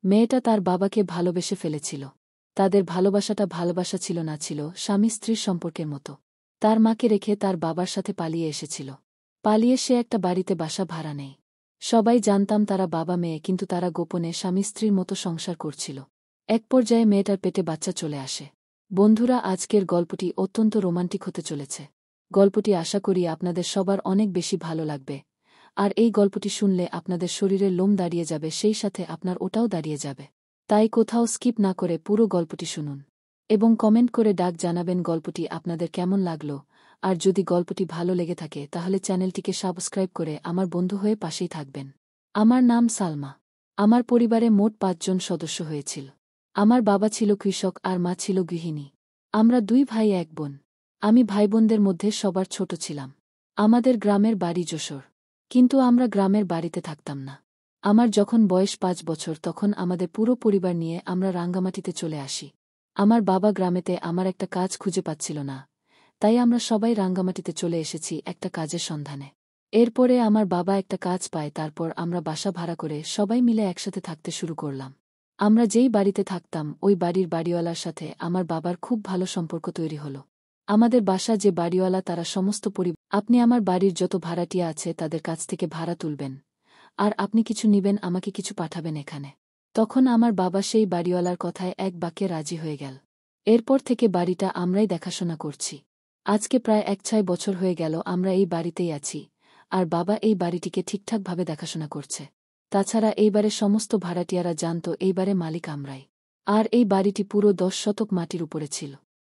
মেয়েটা তার বাবাকে ভালোবেসে ফেলেছিল। তাদের ভালোবাসাটা ভালোবাসা ছিল না, ছিল স্বামী স্ত্রীর সম্পর্কের মতো। তার মাকে রেখে তার বাবার সাথে পালিয়ে এসেছিল। পালিয়ে সে একটা বাড়িতে বাসা ভাড়া নেয়। সবাই জানতাম তারা বাবা মেয়ে, কিন্তু তারা গোপনে স্বামী স্ত্রীর মতো সংসার করছিল। এক পর্যায়ে মেয়েটার পেটে বাচ্চা চলে আসে। বন্ধুরা, আজকের গল্পটি অত্যন্ত রোমান্টিক হতে চলেছে। গল্পটি আশা করি আপনাদের সবার অনেক বেশি ভালো লাগবে। আর এই গল্পটি শুনলে আপনাদের শরীরের লোম দাঁড়িয়ে যাবে, সেই সাথে আপনার ওটাও দাঁড়িয়ে যাবে। তাই কোথাও স্কিপ না করে পুরো গল্পটি শুনুন এবং কমেন্ট করে ডাক জানাবেন গল্পটি আপনাদের কেমন লাগলো। আর যদি গল্পটি ভালো লেগে থাকে তাহলে চ্যানেলটিকে সাবস্ক্রাইব করে আমার বন্ধু হয়ে পাশেই থাকবেন। আমার নাম সালমা। আমার পরিবারে মোট ৫ জন সদস্য হয়েছিল। আমার বাবা ছিল কৃষক আর মা ছিল গৃহিণী। আমরা ২ ভাই ১ বোন। আমি ভাইবোনদের মধ্যে সবার ছোট ছিলাম। আমাদের গ্রামের বাড়ি যশোর। কিন্তু আমরা গ্রামের বাড়িতে থাকতাম না। আমার যখন বয়স ৫ বছর তখন আমাদের পুরো পরিবার নিয়ে আমরা রাঙ্গামাটিতে চলে আসি। আমার বাবা গ্রামেতে আমার একটা কাজ খুঁজে পাচ্ছিল না, তাই আমরা সবাই রাঙ্গামাটিতে চলে এসেছি একটা কাজের সন্ধানে। এরপরে আমার বাবা একটা কাজ পায়, তারপর আমরা বাসা ভাড়া করে সবাই মিলে একসাথে থাকতে শুরু করলাম। আমরা যেই বাড়িতে থাকতাম ওই বাড়ির বাড়িওয়ালার সাথে আমার বাবার খুব ভালো সম্পর্ক তৈরি হল। আমাদের বাসা যে বাড়িওয়ালা তারা সমস্ত পরিবার, আপনি আমার বাড়ির যত ভাড়াটিয়া আছে তাদের কাছ থেকে ভাড়া তুলবেন, আর আপনি কিছু নিবেন, আমাকে কিছু পাঠাবেন এখানে। তখন আমার বাবা সেই বাড়িওয়ালার কথায় এক বাক্যে রাজি হয়ে গেল। এরপর থেকে বাড়িটা আমরাই দেখাশোনা করছি। আজকে প্রায় ১-৬ বছর হয়ে গেল আমরা এই বাড়িতেই আছি, আর বাবা এই বাড়িটিকে ঠিকঠাকভাবে দেখাশোনা করছে। তাছাড়া এইবারে সমস্ত ভাড়াটিয়ারা জানত এইবারে মালিক আমরাই। আর এই বাড়িটি পুরো ১০ শতক মাটির উপরে ছিল।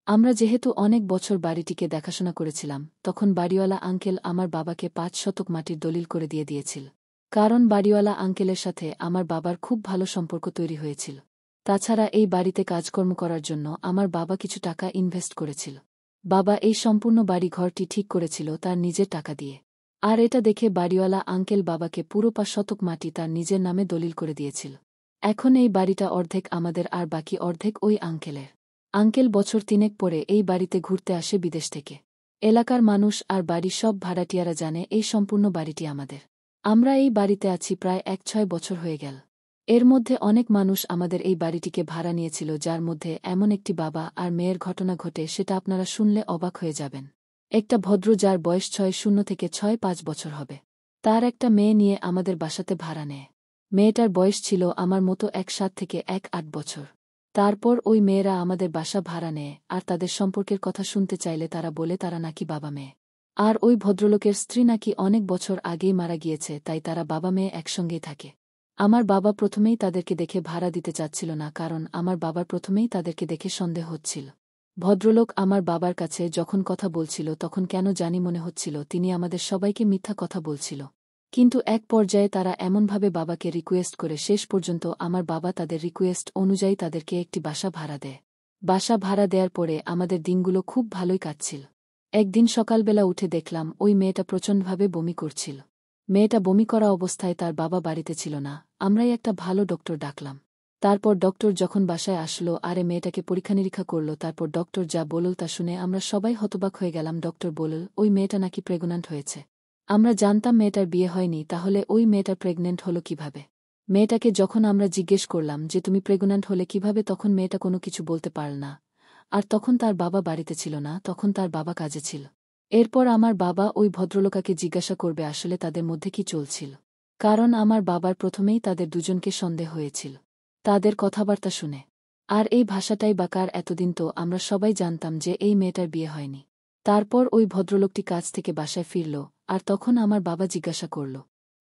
আমরা যেহেতু অনেক বছর বাড়িটিকে দেখাশোনা করেছিলাম, তখন বাড়িওয়ালা আঙ্কেল আমার বাবাকে ৫ শতক মাটির দলিল করে দিয়েছিল। কারণ বাড়িওয়ালা আঙ্কেলের সাথে আমার বাবার খুব ভালো সম্পর্ক তৈরি হয়েছিল। তাছাড়া এই বাড়িতে কাজকর্ম করার জন্য আমার বাবা কিছু টাকা ইনভেস্ট করেছিল। বাবা এই সম্পূর্ণ বাড়ি ঘরটি ঠিক করেছিল তার নিজের টাকা দিয়ে। আর এটা দেখে বাড়িওয়ালা আঙ্কেল বাবাকে পুরো ৫ শতক মাটি তার নিজের নামে দলিল করে দিয়েছিল। এখন এই বাড়িটা অর্ধেক আমাদের আর বাকি অর্ধেক ওই আঙ্কেলের। আঙ্কেল বছর ৩ পরে এই বাড়িতে ঘুরতে আসে বিদেশ থেকে। এলাকার মানুষ আর বাড়ির সব ভাড়াটিয়ারা জানে এই সম্পূর্ণ বাড়িটি আমাদের। আমরা এই বাড়িতে আছি প্রায় ১-৬ বছর হয়ে গেল। এর মধ্যে অনেক মানুষ আমাদের এই বাড়িটিকে ভাড়া নিয়েছিল, যার মধ্যে এমন একটি বাবা আর মেয়ের ঘটনা ঘটে, সেটা আপনারা শুনলে অবাক হয়ে যাবেন। একটা ভদ্র যার বয়স ৬-০ থেকে ৬-৫ বছর হবে, তার একটা মেয়ে নিয়ে আমাদের বাসাতে ভাড়া নেয়। মেয়েটার বয়স ছিল আমার মতো ১-৭ থেকে ১-৮ বছর। তারপর ওই মেয়েরা আমাদের বাসা ভাড়া নেয়, আর তাদের সম্পর্কের কথা শুনতে চাইলে তারা বলে তারা নাকি বাবা মেয়ে। আর ওই ভদ্রলোকের স্ত্রী নাকি অনেক বছর আগেই মারা গিয়েছে, তাই তারা বাবা মেয়ে একসঙ্গেই থাকে। আমার বাবা প্রথমেই তাদেরকে দেখে ভাড়া দিতে চাচ্ছিল না, কারণ আমার বাবার প্রথমেই তাদেরকে দেখে সন্দেহ হচ্ছিল। ভদ্রলোক আমার বাবার কাছে যখন কথা বলছিল তখন কেন জানি মনে হচ্ছিল তিনি আমাদের সবাইকে মিথ্যা কথা বলছিল। কিন্তু এক পর্যায়ে তারা এমনভাবে বাবাকে রিকোয়েস্ট করে শেষ পর্যন্ত আমার বাবা তাদের রিকোয়েস্ট অনুযায়ী তাদেরকে একটি বাসা ভাড়া দেয়। বাসা ভাড়া দেওয়ার পরে আমাদের দিনগুলো খুব ভালোই কাটছিল। একদিন সকালবেলা উঠে দেখলাম ওই মেয়েটা প্রচণ্ডভাবে বমি করছিল। মেয়েটা বমি করা অবস্থায় তার বাবা বাড়িতে ছিল না। আমরাই একটা ভালো ডক্টর ডাকলাম। তারপর ডক্টর যখন বাসায় আসলো আরে মেয়েটাকে পরীক্ষা নিরীক্ষা করল, তারপর ডক্টর যা বলল তা শুনে আমরা সবাই হতবাক হয়ে গেলাম। ডক্টর বলল ওই মেয়েটা নাকি প্রেগন্যান্ট হয়েছে। আমরা জানতাম মেয়েটার বিয়ে হয়নি, তাহলে ওই মেয়েটার প্রেগন্যান্ট হলো কিভাবে? মেয়েটাকে যখন আমরা জিজ্ঞেস করলাম যে তুমি প্রেগন্যান্ট হলে কিভাবে, তখন মেয়েটা কোনো কিছু বলতে পারল না। আর তখন তার বাবা বাড়িতে ছিল না, তখন তার বাবা কাজে ছিল। এরপর আমার বাবা ওই ভদ্রলোকাকে জিজ্ঞাসা করবে আসলে তাদের মধ্যে কি চলছিল, কারণ আমার বাবার প্রথমেই তাদের দুজনকে সন্দেহ হয়েছিল তাদের কথাবার্তা শুনে। আর এই ভাষাটাই বা কার এতদিন, তো আমরা সবাই জানতাম যে এই মেয়েটার বিয়ে হয়নি। তারপর ওই ভদ্রলোকটি কাজ থেকে বাসায় ফিরল, আর তখন আমার বাবা জিজ্ঞাসা করল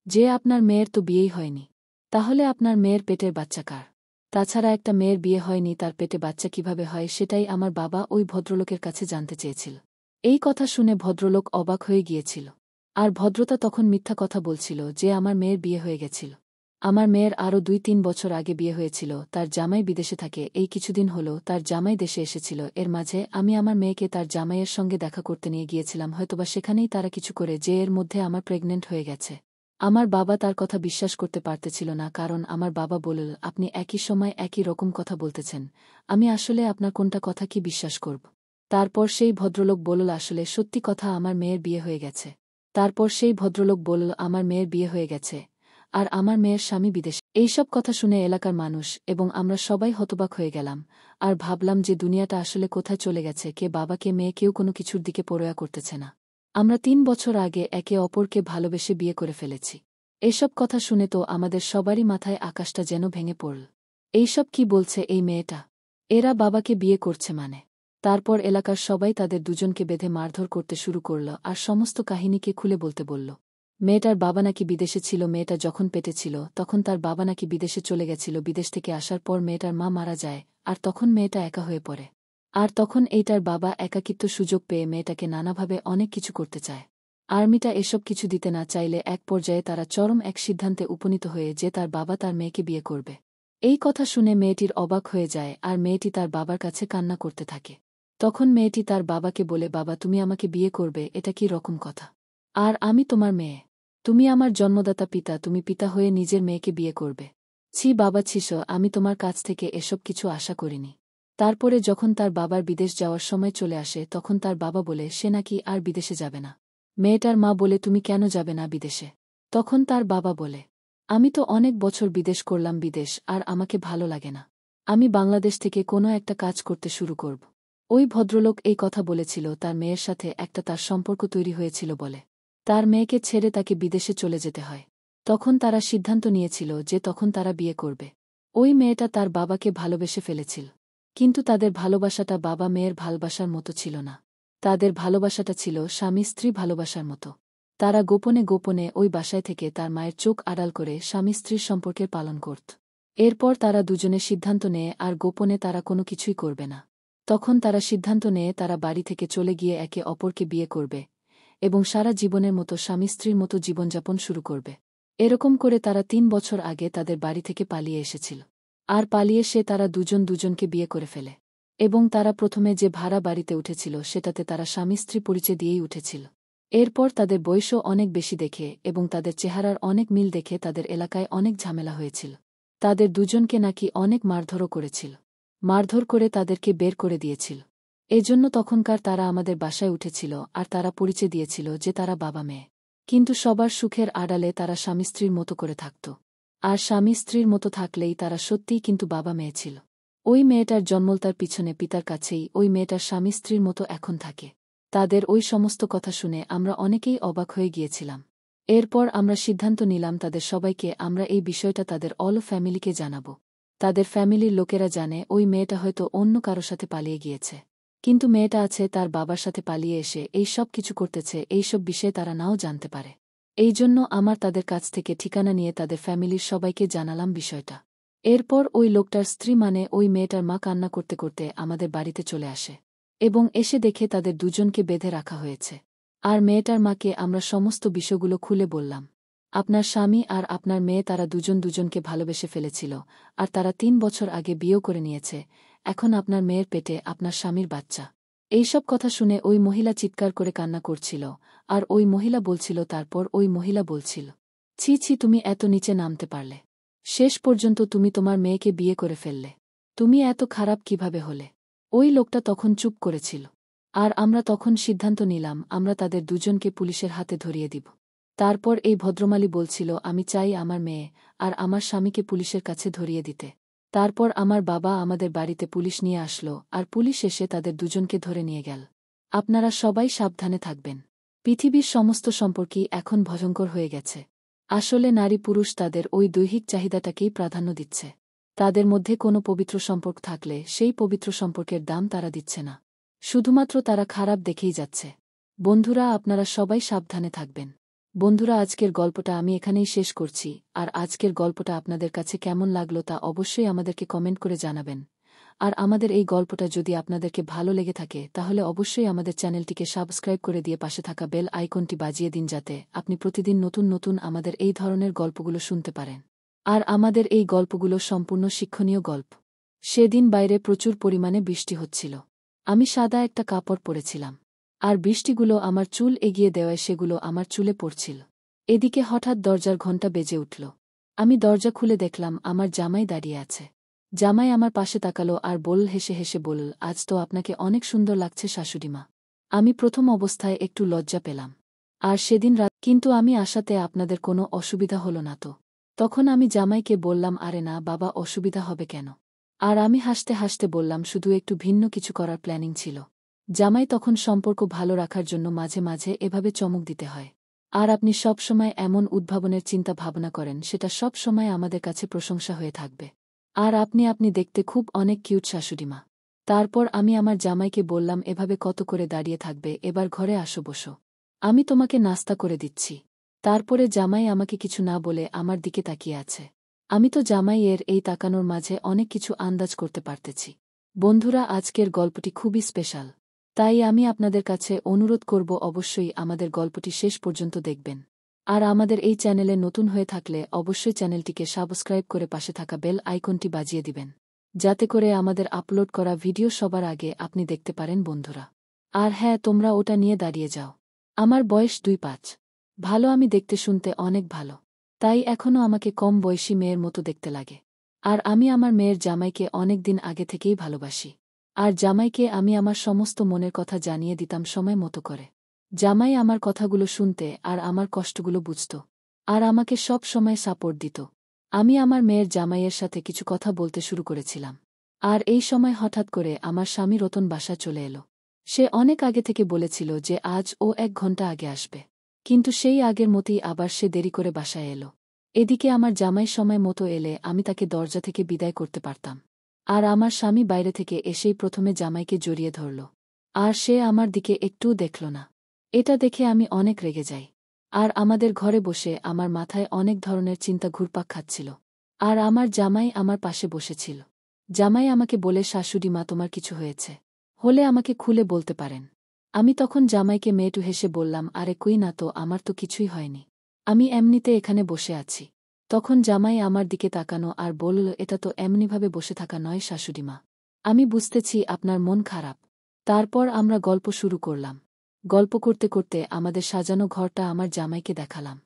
যে আপনার মেয়ের তো বিয়েই হয়নি, তাহলে আপনার মেয়ের পেটের বাচ্চা কার? তাছাড়া একটা মেয়ের বিয়ে হয়নি তার পেটে বাচ্চা কিভাবে হয়, সেটাই আমার বাবা ওই ভদ্রলোকের কাছে জানতে চেয়েছিল। এই কথা শুনে ভদ্রলোক অবাক হয়ে গিয়েছিল। আর ভদ্রতা তখন মিথ্যা কথা বলছিল যে আমার মেয়ের বিয়ে হয়ে গেছিল। আমার মেয়ের আরও ২-৩ বছর আগে বিয়ে হয়েছিল, তার জামাই বিদেশে থাকে, এই কিছুদিন হলো তার জামাই দেশে এসেছিল। এর মাঝে আমি আমার মেয়েকে তার জামাইয়ের সঙ্গে দেখা করতে নিয়ে গিয়েছিলাম, হয়তোবা সেখানেই তারা কিছু করে যে এর মধ্যে আমার প্রেগনেন্ট হয়ে গেছে। আমার বাবা তার কথা বিশ্বাস করতে পারতেছিল না, কারণ আমার বাবা বলল আপনি একই সময় একই রকম কথা বলতেছেন, আমি আসলে আপনার কোনটা কথা কি বিশ্বাস করব? তারপর সেই ভদ্রলোক বলল আসলে সত্যি কথা, আমার মেয়ের বিয়ে হয়ে গেছে। তারপর সেই ভদ্রলোক বলল আমার মেয়ের বিয়ে হয়ে গেছে, আর আমার মেয়ের স্বামী বিদেশে। এইসব কথা শুনে এলাকার মানুষ এবং আমরা সবাই হতবাক হয়ে গেলাম আর ভাবলাম যে দুনিয়াটা আসলে কোথায় চলে গেছে, কে বাবা কে মেয়ে কেউ কোনো কিছুর দিকে পরোয়া করতেছে না। আমরা ৩ বছর আগে একে অপরকে ভালোবেসে বিয়ে করে ফেলেছি। এসব কথা শুনে তো আমাদের সবারই মাথায় আকাশটা যেন ভেঙে পড়ল। এইসব কি বলছে এই মেয়েটা? এরা বাবাকে বিয়ে করছে মানে? তারপর এলাকার সবাই তাদের দুজনকে বেঁধে মারধর করতে শুরু করল আর সমস্ত কাহিনীকে খুলে বলতে বলল। মেয়েটার বাবা নাকি বিদেশে ছিল, মেয়েটা যখন পেটে ছিল তখন তার বাবা নাকি বিদেশে চলে গেছিল, বিদেশ থেকে আসার পর মেয়েটার মা মারা যায় আর তখন মেয়েটা একা হয়ে পড়ে। আর তখন এইটার বাবা একাকিত্ব সুযোগ পেয়ে মেয়েটাকে নানাভাবে অনেক কিছু করতে চায়। আর্মিটা এসব কিছু দিতে না চাইলে এক পর্যায়ে তারা চরম এক সিদ্ধান্তে উপনীত হয়ে যে তার বাবা তার মেয়েকে বিয়ে করবে। এই কথা শুনে মেয়েটির অবাক হয়ে যায় আর মেয়েটি তার বাবার কাছে কান্না করতে থাকে। তখন মেয়েটি তার বাবাকে বলে, বাবা তুমি আমাকে বিয়ে করবে, এটা কি রকম কথা? আর আমি তোমার মেয়ে, তুমি আমার জন্মদাতা পিতা, তুমি পিতা হয়ে নিজের মেয়েকে বিয়ে করবে? ছি বাবা ছিস, আমি তোমার কাছ থেকে এসব কিছু আশা করিনি। তারপরে যখন তার বাবার বিদেশ যাওয়ার সময় চলে আসে তখন তার বাবা বলে সে নাকি আর বিদেশে যাবে না। মেয়েটার মা বলে তুমি কেন যাবে না বিদেশে? তখন তার বাবা বলে, আমি তো অনেক বছর বিদেশ করলাম, বিদেশ আর আমাকে ভালো লাগে না, আমি বাংলাদেশ থেকে কোনো একটা কাজ করতে শুরু করব। ওই ভদ্রলোক এই কথা বলেছিল তার মেয়ের সাথে একটা তার সম্পর্ক তৈরি হয়েছিল বলে তার মেয়েকে ছেড়ে তাকে বিদেশে চলে যেতে হয়। তখন তারা সিদ্ধান্ত নিয়েছিল যে তখন তারা বিয়ে করবে। ওই মেয়েটা তার বাবাকে ভালোবেসে ফেলেছিল, কিন্তু তাদের ভালোবাসাটা বাবা মেয়ের ভালোবাসার মতো ছিল না। তাদের ভালোবাসাটা ছিল স্বামী স্ত্রী ভালোবাসার মতো। তারা গোপনে গোপনে ওই বাসায় থেকে তার মায়ের চোখ আড়াল করে স্বামী স্ত্রীর সম্পর্কের পালন করত। এরপর তারা দুজনে সিদ্ধান্ত নেয় আর গোপনে তারা কোনো কিছুই করবে না। তখন তারা সিদ্ধান্ত নেয় তারা বাড়ি থেকে চলে গিয়ে একে অপরকে বিয়ে করবে এবং সারা জীবনের মতো স্বামী স্ত্রীর মতো জীবনযাপন শুরু করবে। এরকম করে তারা ৩ বছর আগে তাদের বাড়ি থেকে পালিয়ে এসেছিল। আর পালিয়ে সে তারা দুজন দুজনকে বিয়ে করে ফেলে। এবং তারা প্রথমে যে ভাড়া বাড়িতে উঠেছিল সেটাতে তারা স্বামী স্ত্রী পরিচয় দিয়েই উঠেছিল। এরপর তাদের বয়সও অনেক বেশি দেখে এবং তাদের চেহারার অনেক মিল দেখে তাদের এলাকায় অনেক ঝামেলা হয়েছিল। তাদের দুজনকে নাকি অনেক মারধরও করেছিল, মারধর করে তাদেরকে বের করে দিয়েছিল। এজন্য তখনকার তারা আমাদের বাসায় উঠেছিল আর তারা পরিচয় দিয়েছিল যে তারা বাবা মেয়ে। কিন্তু সবার সুখের আড়ালে তারা স্বামী স্ত্রীর মতো করে থাকত। আর স্বামী স্ত্রীর মতো থাকলেই তারা সত্যিই কিন্তু বাবা মেয়ে ছিল। ওই মেয়েটার জন্ম তার পিছনে পিতার কাছেই ওই মেয়েটার স্বামী স্ত্রীর মতো এখন থাকে। তাদের ওই সমস্ত কথা শুনে আমরা অনেকেই অবাক হয়ে গিয়েছিলাম। এরপর আমরা সিদ্ধান্ত নিলাম তাদের সবাইকে আমরা এই বিষয়টা তাদের অল ফ্যামিলিকে জানাব। তাদের ফ্যামিলির লোকেরা জানে ওই মেয়েটা হয়তো অন্য কারো সাথে পালিয়ে গিয়েছে, কিন্তু মেয়েটা আছে তার বাবার সাথে পালিয়ে এসে এই সব কিছু করতেছে, এইসব বিষয়ে তারা নাও জানতে পারে। এই জন্য আমার তাদের কাছ থেকে ঠিকানা নিয়ে তাদের ফ্যামিলির সবাইকে জানালাম বিষয়টা। এরপর ওই লোকটার স্ত্রী মানে ওই মেয়েটার মা কান্না করতে করতে আমাদের বাড়িতে চলে আসে এবং এসে দেখে তাদের দুজনকে বেঁধে রাখা হয়েছে। আর মেয়েটার মাকে আমরা সমস্ত বিষয়গুলো খুলে বললাম। আপনার স্বামী আর আপনার মেয়ে তারা দুজন দুজনকে ভালোবেসে ফেলেছিল আর তারা ৩ বছর আগে বিয়েও করে নিয়েছে। এখন আপনার মেয়ের পেটে আপনার স্বামীর বাচ্চা। এইসব কথা শুনে ওই মহিলা চিৎকার করে কান্না করছিল আর ওই মহিলা বলছিল, তারপর ওই মহিলা বলছিল, ছি ছি তুমি এত নিচে নামতে পারলে? শেষ পর্যন্ত তুমি তোমার মেয়েকে বিয়ে করে ফেললে, তুমি এত খারাপ কিভাবে হলে? ওই লোকটা তখন চুপ করেছিল আর আমরা তখন সিদ্ধান্ত নিলাম আমরা তাদের দুজনকে পুলিশের হাতে ধরিয়ে দিব। তারপর এই ভদ্রমালী বলছিল, আমি চাই আমার মেয়ে আর আমার স্বামীকে পুলিশের কাছে ধরিয়ে দিতে। তারপর আমার বাবা আমাদের বাড়িতে পুলিশ নিয়ে আসলো আর পুলিশ এসে তাদের দুজনকে ধরে নিয়ে গেল। আপনারা সবাই সাবধানে থাকবেন। পৃথিবীর সমস্ত সম্পর্কই এখন ভয়ঙ্কর হয়ে গেছে। আসলে নারী পুরুষ তাদের ওই দৈহিক চাহিদাটাকেই প্রাধান্য দিচ্ছে। তাদের মধ্যে কোনো পবিত্র সম্পর্ক থাকলে সেই পবিত্র সম্পর্কের দাম তারা দিচ্ছে না, শুধুমাত্র তারা খারাপ দেখেই যাচ্ছে। বন্ধুরা আপনারা সবাই সাবধানে থাকবেন। বন্ধুরা আজকের গল্পটা আমি এখানেই শেষ করছি। আর আজকের গল্পটা আপনাদের কাছে কেমন লাগলো তা অবশ্যই আমাদেরকে কমেন্ট করে জানাবেন। আর আমাদের এই গল্পটা যদি আপনাদেরকে ভালো লেগে থাকে তাহলে অবশ্যই আমাদের চ্যানেলটিকে সাবস্ক্রাইব করে দিয়ে পাশে থাকা বেল আইকনটি বাজিয়ে দিন যাতে আপনি প্রতিদিন নতুন নতুন আমাদের এই ধরনের গল্পগুলো শুনতে পারেন। আর আমাদের এই গল্পগুলো সম্পূর্ণ শিক্ষণীয় গল্প। সেদিন বাইরে প্রচুর পরিমাণে বৃষ্টি হচ্ছিল। আমি সাদা একটা কাপড় পরেছিলাম আর বৃষ্টিগুলো আমার চুল এগিয়ে দেওয়ায় সেগুলো আমার চুলে পড়ছিল। এদিকে হঠাৎ দরজার ঘণ্টা বেজে উঠল। আমি দরজা খুলে দেখলাম আমার জামাই দাঁড়িয়ে আছে। জামাই আমার পাশে তাকালো আর হেসে হেসে বলল, আজ তো আপনাকে অনেক সুন্দর লাগছে শাশুড়িমা। আমি প্রথম অবস্থায় একটু লজ্জা পেলাম। আর সেদিন রাত কিন্তু আমি আসাতে আপনাদের কোনো অসুবিধা হলো না তো? তখন আমি জামাইকে বললাম, আরে না বাবা, অসুবিধা হবে কেন? আর আমি হাসতে হাসতে বললাম, শুধু একটু ভিন্ন কিছু করার প্ল্যানিং ছিল। জামাই তখন, সম্পর্ক ভালো রাখার জন্য মাঝে মাঝে এভাবে চমক দিতে হয়। আর আপনি সব সময় এমন উদ্ভাবনের চিন্তা ভাবনা করেন, সেটা সব সময় আমাদের কাছে প্রশংসা হয়ে থাকবে। আর আপনি দেখতে খুব অনেক কিউট শাশুড়িমা। তারপর আমি আমার জামাইকে বললাম, এভাবে কত করে দাঁড়িয়ে থাকবে, এবার ঘরে আসো, বসো। আমি তোমাকে নাস্তা করে দিচ্ছি। তারপরে জামাই আমাকে কিছু না বলে আমার দিকে তাকিয়ে আছে। আমি তো জামাইয়ের এই তাকানোর মাঝে অনেক কিছু আন্দাজ করতে পারতেছি। বন্ধুরা, আজকের গল্পটি খুবই স্পেশাল। তাই আমি আপনাদের কাছে অনুরোধ করব, অবশ্যই আমাদের গল্পটি শেষ পর্যন্ত দেখবেন। আর আমাদের এই চ্যানেলে নতুন হয়ে থাকলে অবশ্যই চ্যানেলটিকে সাবস্ক্রাইব করে পাশে থাকা বেল আইকনটি বাজিয়ে দিবেন, যাতে করে আমাদের আপলোড করা ভিডিও সবার আগে আপনি দেখতে পারেন বন্ধুরা। আর হ্যাঁ, তোমরা ওটা নিয়ে দাঁড়িয়ে যাও। আমার বয়স 2-5। ভালো, আমি দেখতে শুনতে অনেক ভালো। তাই এখনও আমাকে কম বয়সী মেয়ের মতো দেখতে লাগে। আর আমি আমার মেয়ের জামাইকে অনেক দিন আগে থেকেই ভালোবাসি। আর জামাইকে আমি আমার সমস্ত মনের কথা জানিয়ে দিতাম সময় মতো করে। জামাই আমার কথাগুলো শুনতে আর আমার কষ্টগুলো বুঝত। আর আমাকে সব সময় সাপোর্ট দিত। আমি আমার মেয়ের জামাইয়ের সাথে কিছু কথা বলতে শুরু করেছিলাম। আর এই সময় হঠাৎ করে আমার স্বামী রতন বাসায় চলে এলো। সে অনেক আগে থেকে বলেছিল যে আজ ও 1 ঘন্টা আগে আসবে। কিন্তু সেই আগের মতোই আবার সে দেরি করে বাসায় এলো। এদিকে আমার জামাই সময় মতো এলে আমি তাকে দরজা থেকে বিদায় করতে পারতাম। আর আমার স্বামী বাইরে থেকে এসেই প্রথমে জামাইকে জড়িয়ে ধরল। আর সে আমার দিকে একটুও দেখল না। এটা দেখে আমি অনেক রেগে যাই। আর আমাদের ঘরে বসে আমার মাথায় অনেক ধরনের চিন্তা ঘুরপাক খাচ্ছিল। আর আমার জামাই আমার পাশে বসেছিল। জামাই আমাকে বলে, শাশুড়ি মা, তোমার কিছু হয়েছে হলে আমাকে খুলে বলতে পারেন। আমি তখন জামাইকে মেয়েটু হেসে বললাম, আরে কই না তো, আমার তো কিছুই হয়নি। আমি এমনিতে এখানে বসে আছি। তখন জামাই আমার দিকে তাকানো আর বলল, এটা তো এমনিভাবে বসে থাকা নয় শাশুড়িমা। আমি বুঝতেছি আপনার মন খারাপ। তারপর আমরা গল্প শুরু করলাম। গল্প করতে করতে আমাদের সাজানো ঘরটা আমার জামাইকে দেখালাম।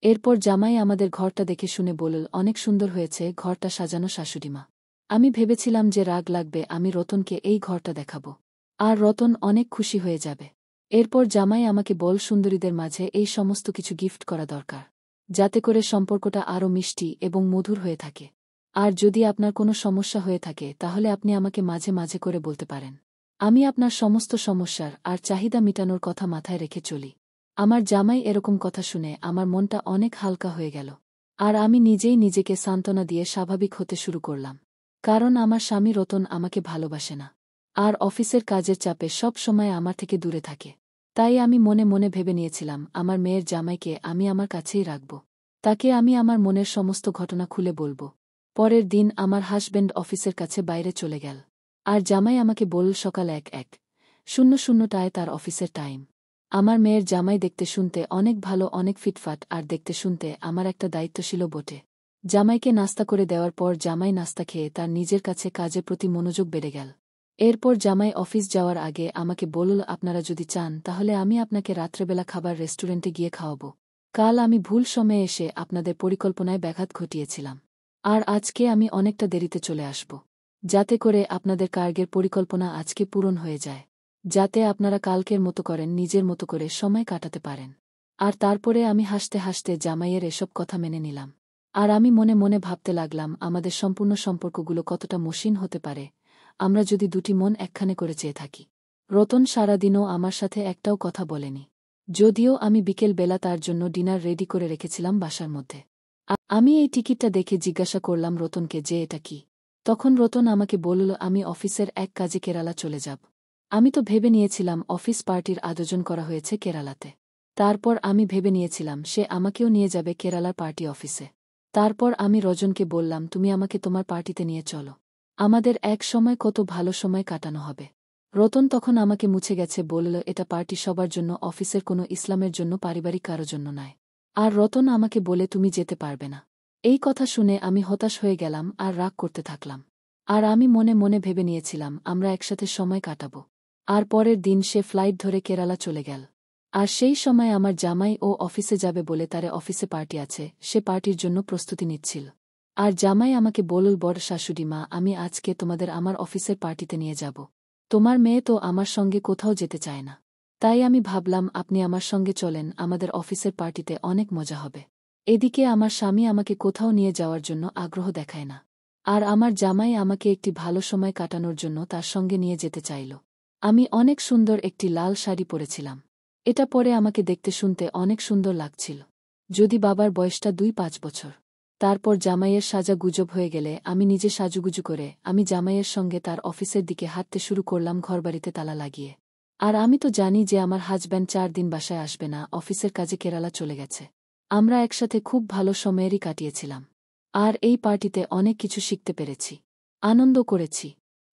এরপর জামাই আমাদের ঘরটা দেখে শুনে বলল, অনেক সুন্দর হয়েছে ঘরটা সাজানো শাশুড়িমা। আমি ভেবেছিলাম যে রাগ লাগবে, আমি রতনকে এই ঘরটা দেখাবো। আর রতন অনেক খুশি হয়ে যাবে। এরপর জামাই আমাকে বল, সুন্দরীদের মাঝে এই সমস্ত কিছু গিফট করা দরকার, যাতে করে সম্পর্কটা আরও মিষ্টি এবং মধুর হয়ে থাকে। আর যদি আপনার কোনো সমস্যা হয়ে থাকে তাহলে আপনি আমাকে মাঝে মাঝে করে বলতে পারেন। আমি আপনার সমস্ত সমস্যার আর চাহিদা মিটানোর কথা মাথায় রেখে চলি। আমার জামাই এরকম কথা শুনে আমার মনটা অনেক হালকা হয়ে গেল। আর আমি নিজেই নিজেকে সান্ত্বনা দিয়ে স্বাভাবিক হতে শুরু করলাম। কারণ আমার স্বামী রতন আমাকে ভালোবাসে না। আর অফিসের কাজের চাপে সব সময় আমার থেকে দূরে থাকে। তাই আমি মনে মনে ভেবে নিয়েছিলাম, আমার মেয়ের জামাইকে আমি আমার কাছেই রাখব। তাকে আমি আমার মনের সমস্ত ঘটনা খুলে বলব। পরের দিন আমার হাজব্যান্ড অফিসের কাছে বাইরে চলে গেল। আর জামাই আমাকে বলল, সকাল 1:00টায় তার অফিসের টাইম। আমার মেয়ের জামাই দেখতে শুনতে অনেক ভালো, অনেক ফিটফাট, আর দেখতে শুনতে আমার একটা দায়িত্বশীল বটে। জামাইকে নাস্তা করে দেওয়ার পর জামাই নাস্তা খেয়ে তার নিজের কাছে কাজের প্রতি মনোযোগ বেড়ে গেল। এরপর জামাই অফিস যাওয়ার আগে আমাকে বলল, আপনারা যদি চান তাহলে আমি আপনাকে রাত্রেবেলা খাবার রেস্টুরেন্টে গিয়ে খাওয়াবো। কাল আমি ভুল সময়ে এসে আপনাদের পরিকল্পনায় ব্যাঘাত ঘটিয়েছিলাম। আর আজকে আমি অনেকটা দেরিতে চলে আসব, যাতে করে আপনাদের কার্গের পরিকল্পনা আজকে পূরণ হয়ে যায়। যাতে আপনারা কালকের মতো করেন, নিজের মতো করে সময় কাটাতে পারেন। আর তারপরে আমি হাসতে হাসতে জামাইয়ের এসব কথা মেনে নিলাম। আর আমি মনে মনে ভাবতে লাগলাম, আমাদের সম্পূর্ণ সম্পর্কগুলো কতটা মসৃণ হতে পারে আমরা যদি দুটি মন একখানে করে চেয়ে থাকি। রতন সারাদিনও আমার সাথে একটাও কথা বলেনি। যদিও আমি বিকেল বেলা তার জন্য ডিনার রেডি করে রেখেছিলাম বাসার মধ্যে। আমি এই টিকিটটা দেখে জিজ্ঞাসা করলাম রতনকে যে এটা কি। তখন রতন আমাকে বলল, আমি অফিসের এক কাজে কেরালা চলে যাব। আমি তো ভেবে নিয়েছিলাম অফিস পার্টির আয়োজন করা হয়েছে কেরালাতে। তারপর আমি ভেবে নিয়েছিলাম সে আমাকেও নিয়ে যাবে কেরালার পার্টি অফিসে। তারপর আমি রজনকে বললাম, তুমি আমাকে তোমার পার্টিতে নিয়ে চলো। আমাদের এক সময় কত ভালো সময় কাটানো হবে। রতন তখন আমাকে মুছে গেছে বলল, এটা পার্টি সবার জন্য, অফিসের কোনো ইসলামের জন্য, পারিবারিক কারো জন্য নয়। আর রতন আমাকে বলে, তুমি যেতে পারবে না। এই কথা শুনে আমি হতাশ হয়ে গেলাম আর রাগ করতে থাকলাম। আর আমি মনে মনে ভেবে নিয়েছিলাম আমরা একসাথে সময় কাটাবো। আর পরের দিন সে ফ্লাইট ধরে কেরালা চলে গেল। আর সেই সময় আমার জামাই ও অফিসে যাবে বলে তার অফিসে পার্টি আছে, সে পার্টির জন্য প্রস্তুতি নিচ্ছিল। আর জামাই আমাকে বলল, বড় শাশুড়ি মা, আমি আজকে তোমাদের আমার অফিসের পার্টিতে নিয়ে যাব। তোমার মেয়ে তো আমার সঙ্গে কোথাও যেতে চায় না। তাই আমি ভাবলাম আপনি আমার সঙ্গে চলেন, আমাদের অফিসের পার্টিতে অনেক মজা হবে। এদিকে আমার স্বামী আমাকে কোথাও নিয়ে যাওয়ার জন্য আগ্রহ দেখায় না। আর আমার জামাই আমাকে একটি ভালো সময় কাটানোর জন্য তার সঙ্গে নিয়ে যেতে চাইল। আমি অনেক সুন্দর একটি লাল শাড়ি পরেছিলাম। এটা পরে আমাকে দেখতে শুনতে অনেক সুন্দর লাগছিল। যদি বাবার বয়সটা 2-5 বছর। তারপর জামাইয়ের সাজা গুজব হয়ে গেলে আমি নিজে সাজুগুজু করে আমি জামাইয়ের সঙ্গে তার অফিসের দিকে হাঁটতে শুরু করলাম ঘরবাড়িতে তালা লাগিয়ে। আর আমি তো জানি যে আমার হাজব্যান্ড 4 দিন বাসায় আসবে না, অফিসের কাজে কেরালা চলে গেছে। আমরা একসাথে খুব ভালো সময়েরই কাটিয়েছিলাম। আর এই পার্টিতে অনেক কিছু শিখতে পেরেছি। আনন্দ করেছি।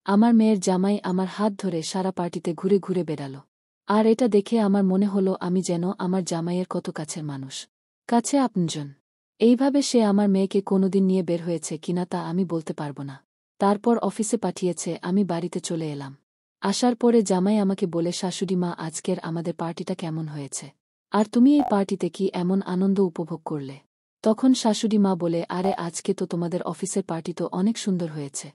আমার মেয়ের জামাই আমার হাত ধরে সারা পার্টিতে ঘুরে ঘুরে বেড়াল। আর এটা দেখে আমার মনে হলো আমি যেন আমার জামাইয়ের কত কাছের মানুষ। কাছে আপনজন। এইভাবে সে আমার মেয়েকে কোনোদিন নিয়ে বের হয়েছে কিনা তা আমি বলতে পারব না। তারপর অফিসে পাঠিয়েছে, আমি বাড়িতে চলে এলাম। আসার পরে জামাই আমাকে বলে, শাশুড়ি মা, আজকের আমাদের পার্টিটা কেমন হয়েছে? আর তুমি এই পার্টিতে কি এমন আনন্দ উপভোগ করলে? তখন শাশুড়ি মা বলে, আরে আজকে তো তোমাদের অফিসের পার্টি তো অনেক সুন্দর হয়েছে।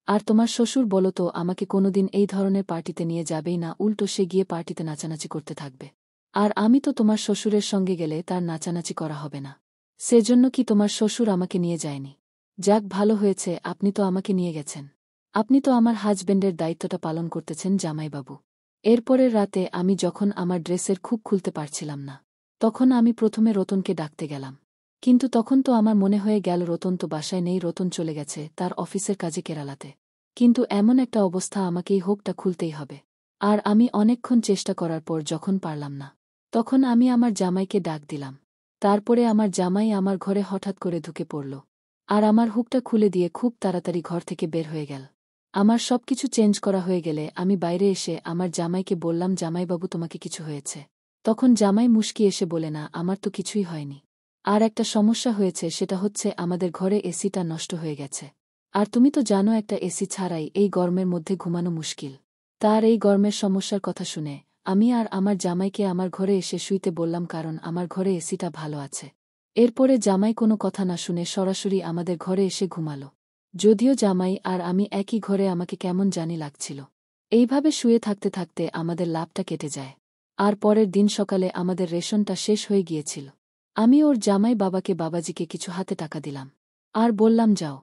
আর তোমার শ্বশুর বলো তো আমাকে কোনোদিন এই ধরনের পার্টিতে নিয়ে যাবেই না, উল্টো সে গিয়ে পার্টিতে নাচানাচি করতে থাকবে। আর আমি তো তোমার শ্বশুরের সঙ্গে গেলে তার নাচানাচি করা হবে না। সেজন্য কি তোমার শ্বশুর আমাকে নিয়ে যায়নি? যাক, ভালো হয়েছে আপনি তো আমাকে নিয়ে গেছেন। আপনি তো আমার হাজবেন্ডের দায়িত্বটা পালন করতেছেন জামাইবাবু। এরপরের রাতে আমি যখন আমার ড্রেসের খুব খুলতে পারছিলাম না, তখন আমি প্রথমে রতনকে ডাকতে গেলাম। কিন্তু তখন তো আমার মনে হয়ে গেল রতন তো বাসায় নেই, রতন চলে গেছে তার অফিসের কাজে কেরালাতে। কিন্তু এমন একটা অবস্থা, আমাকেই হোকটা খুলতেই হবে। আর আমি অনেকক্ষণ চেষ্টা করার পর যখন পারলাম না, তখন আমি আমার জামাইকে ডাক দিলাম। তারপরে আমার জামাই আমার ঘরে হঠাৎ করে ঢুকে পড়ল। আর আমার হুকটা খুলে দিয়ে খুব তাড়াতাড়ি ঘর থেকে বের হয়ে গেল। আমার সবকিছু চেঞ্জ করা হয়ে গেলে আমি বাইরে এসে আমার জামাইকে বললাম, জামাইবাবু তোমাকে কিছু হয়েছে? তখন জামাই মুশকি এসে বলে, না আমার তো কিছুই হয়নি। আর একটা সমস্যা হয়েছে, সেটা হচ্ছে আমাদের ঘরে এসিটা নষ্ট হয়ে গেছে। আর তুমি তো জানো একটা এসি ছাড়াই এই গরমের মধ্যে ঘুমানো মুশকিল। তার এই গরমের সমস্যার কথা শুনে আমি আর আমার জামাইকে আমার ঘরে এসে শুইতে বললাম, কারণ আমার ঘরে এসিটা ভালো আছে। এরপরে জামাই কোনো কথা না শুনে সরাসরি আমাদের ঘরে এসে ঘুমালো। যদিও জামাই আর আমি একই ঘরে, আমাকে কেমন জানি লাগছিল। এইভাবে শুয়ে থাকতে থাকতে আমাদের লাভটা কেটে যায়। আর পরের দিন সকালে আমাদের রেশনটা শেষ হয়ে গিয়েছিল। আমি ওর জামাই বাবাকে বাবাজিকে কিছু হাতে টাকা দিলাম। আর বললাম, যাও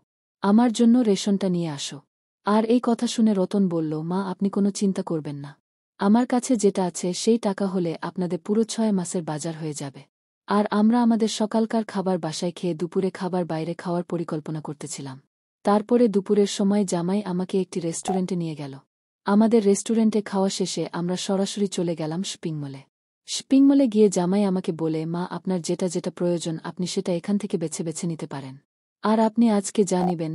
আমার জন্য রেশনটা নিয়ে আসো। আর এই কথা শুনে রতন বলল, মা আপনি কোনো চিন্তা করবেন না। আমার কাছে যেটা আছে সেই টাকা হলে আপনাদের পুরো 6 মাসের বাজার হয়ে যাবে। আর আমরা আমাদের সকালকার খাবার বাসায় খেয়ে দুপুরে খাবার বাইরে খাওয়ার পরিকল্পনা করতেছিলাম। তারপরে দুপুরের সময় জামাই আমাকে একটি রেস্টুরেন্টে নিয়ে গেল। আমাদের রেস্টুরেন্টে খাওয়া শেষে আমরা সরাসরি চলে গেলাম শপিং মলে। শপিং মলে গিয়ে জামাই আমাকে বলে, মা আপনার যেটা যেটা প্রয়োজন আপনি সেটা এখান থেকে বেছে বেছে নিতে পারেন। আর আপনি আজকে যা নিবেন